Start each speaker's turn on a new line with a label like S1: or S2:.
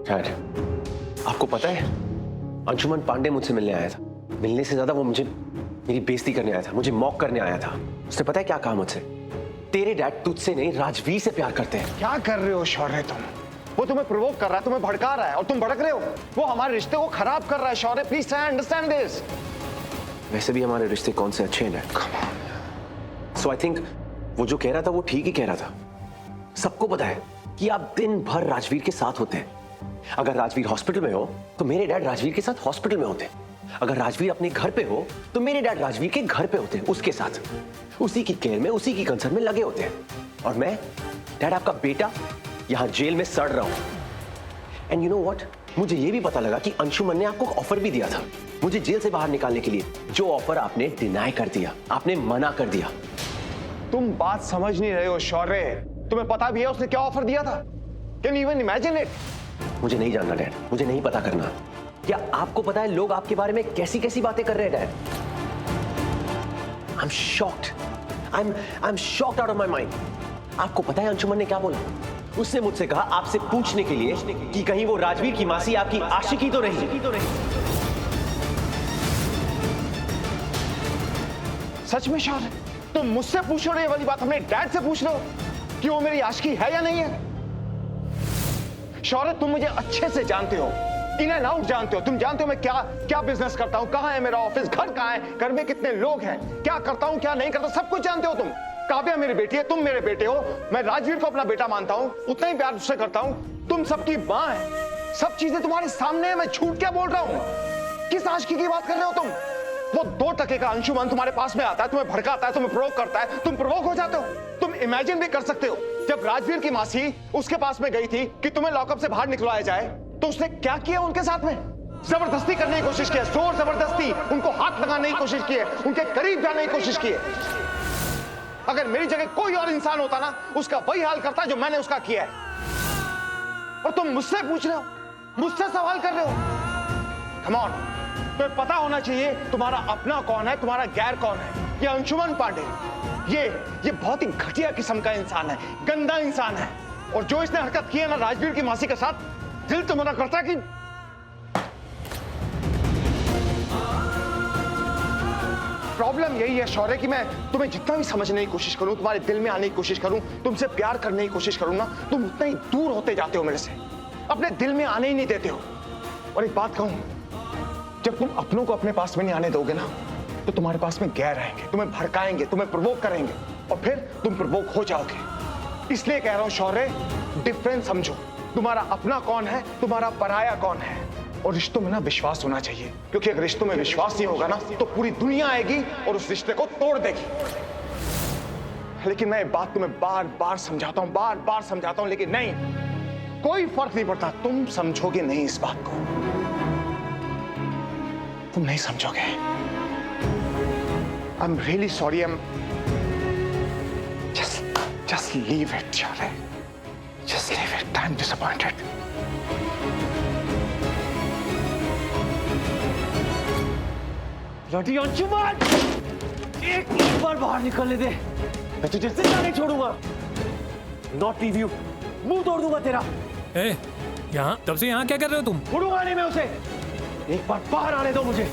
S1: Dad, आपको पता है अंशुमन पांडे मुझसे मिलने आया था। मिलने से ज्यादा वो मुझे मेरी बेइज्जती करने आया था, मुझे मॉक करने आया था। उसने पता है क्या कहा मुझसे? तेरे डैड तुझसे नहीं राजवीर से प्यार करते हैं।
S2: क्या कर रहे हो शौर्य तुम? वो तुम्हें प्रोवोक कर रहा है, तुम्हें भड़का रहा है और तुम भड़क रहे हो। वो हमारे रिश्ते को खराब कर रहा है शौर्य, प्लीज अंडरस्टैंड दिस।
S1: वैसे भी हमारे रिश्ते कौन से अच्छे हैं डैड। सो आई थिंक वो जो कह रहा था वो ठीक ही कह रहा था। सबको पता है कि आप दिन भर राजवीर के साथ होते हैं। अगर राजवीर हॉस्पिटल में हो तो मेरे डैड राजवीर के साथ हॉस्पिटल में होते हैं। अगर राजवीर अपने घर पे हो तो मेरे डैड राजवीर के घर पे होते हैं, उसके साथ, उसी की केयर में, उसी की कंसर्न में लगे होते हैं। और मैं डैड आपका बेटा यहां जेल में सड़ रहा हूं। एंड यू नो व्हाट, मुझे यह भी पता लगा कि अंशुमन ने आपको ऑफर भी दिया था मुझे जेल से बाहर निकालने के लिए, जो ऑफर आपने डिनाई कर दिया, आपने मना कर दिया।
S2: तुम बात समझ नहीं रहे हो शौर्य। तुम्हें पता भी है उसने क्या ऑफर दिया था? Can you even imagine it?
S1: मुझे नहीं जानना डैड, मुझे नहीं पता करना। क्या आपको पता है लोग आपके बारे में कैसी कैसी बातें कर रहे हैं dad? I am shocked, I am shocked out of my mind. आपको पता है अंशुमन ने क्या बोला? उसने मुझसे कहा आपसे पूछने के लिए कि कहीं वो राजवीर की मासी आपकी आशिकी तो नहीं।
S2: सच में शौर्य? तुम मुझसे पूछ रहे हो ये वाली बात, अपने डैड से पूछ रहे हो कि वो मेरी आशिकी है या नहीं है? शौर्य, तुम मुझे अच्छे से जानते हो, इन एंड आउट जानते हो। तुम जानते हो मैं क्या क्या बिजनेस करता हूं, कहां है मेरा ऑफिस, घर कहां है, घर में कितने लोग हैं, क्या करता हूं क्या नहीं करता, सब कुछ जानते हो तुम। काव्या मेरी बेटी है, तुम मेरे बेटे हो। मैं राजवीर को अपना बेटा मानता हूं, उतना ही प्यार उससे करता हूं। तुम सबकी मां है, सब चीजें तुम्हारे सामने है। मैं झूठ क्या बोल रहा हूं? किस आशिकी की बात कर रहे हो तुम? वो 2 टके का अंशुमन तुम्हारे पास में आता है, तुम्हें भड़काता है, तुम्हें प्रोवोक करता है, तुम प्रोवोक हो जाते हो। तुम इमेजिन भी कर सकते हो जब राजवीर की मासी उसके पास में गई थी कि तुम्हें लॉकअप से बाहर निकलवाया जाए, तो उसने क्या किया उनके साथ में? जबरदस्ती करने की कोशिश की है, जोर जबरदस्ती उनको हाथ लगाने की कोशिश की है, उनके करीब जाने की कोशिश की है। अगर मेरी जगह कोई और इंसान होता ना, उसका वही हाल करता जो मैंने उसका किया है। और तुम मुझसे पूछ रहे हो, मुझसे सवाल कर रहे हो? कम ऑन, तुम्हें पता होना चाहिए तुम्हारा अपना कौन है, तुम्हारा गैर कौन है। ये अंशुमन पांडे, ये बहुत ही घटिया किस्म का इंसान है, गंदा इंसान है। और जो इसने हरकत की है ना राजवीर की मासी के साथ, दिल तो मना करता है कि प्रॉब्लम यही है शौर्य कि मैं तुम्हें जितना भी समझने की कोशिश करूं, तुम्हारे दिल में आने की कोशिश करूं, तुमसे प्यार करने की कोशिश करूं ना, तुम उतना ही दूर होते जाते हो मेरे से, अपने दिल में आने ही नहीं देते हो। और एक बात कहूं, जब तुम अपनों को अपने पास में नहीं आने दोगे ना, तो तुम्हारे पास में गैर आएंगे, तुम्हें भड़काएंगे, तुम्हें प्रोवोक करेंगे और फिर तुम प्रोवोक हो जाओगे। इसलिए कह रहा हूं शौर्य, डिफरेंस समझो। तुम्हारा अपना कौन है, तुम्हारा पराया कौन है। और रिश्तों में ना विश्वास होना चाहिए, क्योंकि अगर रिश्तों में विश्वास नहीं होगा ना, तो पूरी दुनिया आएगी और उस रिश्ते को तोड़ देगी। लेकिन मैं ये बात तुम्हें बार बार समझाता हूं, बार बार समझाता हूं, लेकिन नहीं, कोई फर्क नहीं पड़ता। तुम समझोगे नहीं इस बात को, तुम नहीं समझोगे। I'm really sorry. Just leave it, Charlie. Just leave it. I'm disappointed.
S1: लटी Anshuman, एक बार बाहर निकलने दे, मैं तुझे जिंदा नहीं छोड़ूंगा। Not leave you. मुंह तोड़ दूंगा तेरा।
S3: यहाँ तब से यहाँ क्या कर रहे हो तुम?
S1: छोड़ूंगा नहीं मैं उसे। एक बार बाहर आने दो मुझे।